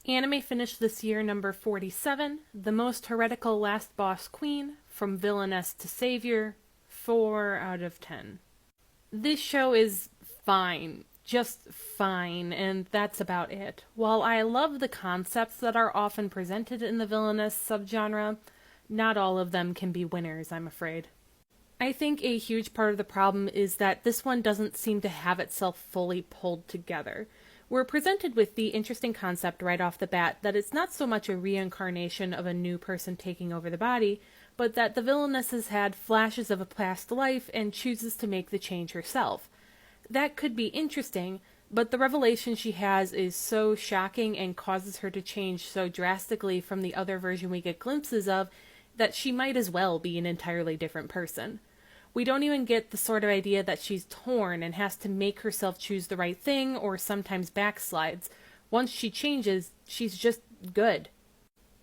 Anime finished this year number 47, The Most Heretical Last Boss Queen, From Villainess to Savior, 4 out of 10. This show is fine, just fine, and that's about it. While I love the concepts that are often presented in the villainous subgenre, not all of them can be winners, I'm afraid. I think a huge part of the problem is that this one doesn't seem to have itself fully pulled together. We're presented with the interesting concept right off the bat that it's not so much a reincarnation of a new person taking over the body, but that the villainess has had flashes of a past life and chooses to make the change herself. That could be interesting, but the revelation she has is so shocking and causes her to change so drastically from the other version we get glimpses of that she might as well be an entirely different person. We don't even get the sort of idea that she's torn and has to make herself choose the right thing or sometimes backslides. Once she changes, she's just good.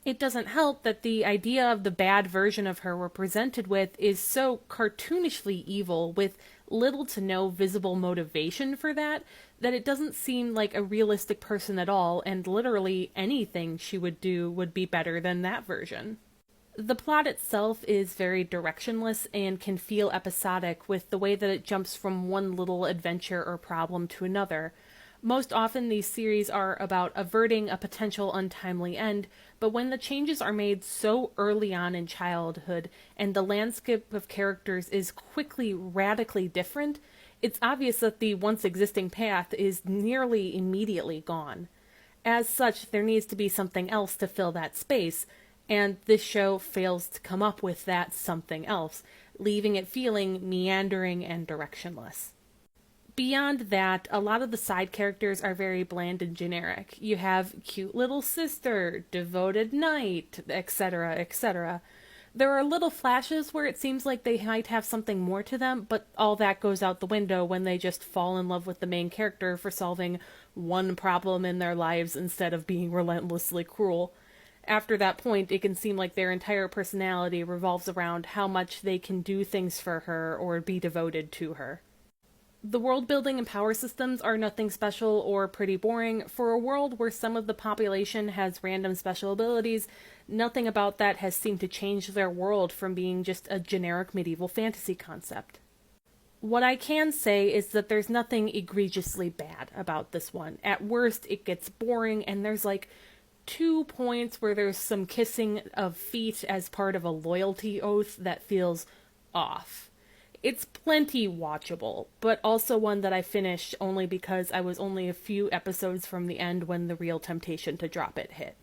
It doesn't help that the idea of the bad version of her we're presented with is so cartoonishly evil with little to no visible motivation for that it doesn't seem like a realistic person at all, and literally anything she would do would be better than that version. The plot itself is very directionless and can feel episodic with the way that it jumps from one little adventure or problem to another. Most often these series are about averting a potential untimely end, but when the changes are made so early on in childhood and the landscape of characters is quickly radically different, it's obvious that the once existing path is nearly immediately gone. As such, there needs to be something else to fill that space, and this show fails to come up with that something else, leaving it feeling meandering and directionless. Beyond that, a lot of the side characters are very bland and generic. You have cute little sister, devoted knight, etc., etc. There are little flashes where it seems like they might have something more to them, but all that goes out the window when they just fall in love with the main character for solving one problem in their lives instead of being relentlessly cruel. After that point, it can seem like their entire personality revolves around how much they can do things for her or be devoted to her. The world building and power systems are nothing special or pretty boring. For a world where some of the population has random special abilities, nothing about that has seemed to change their world from being just a generic medieval fantasy concept. What I can say is that there's nothing egregiously bad about this one. At worst, it gets boring, and there's 2 points where there's some kissing of feet as part of a loyalty oath that feels off. It's plenty watchable, but also one that I finished only because I was only a few episodes from the end when the real temptation to drop it hit.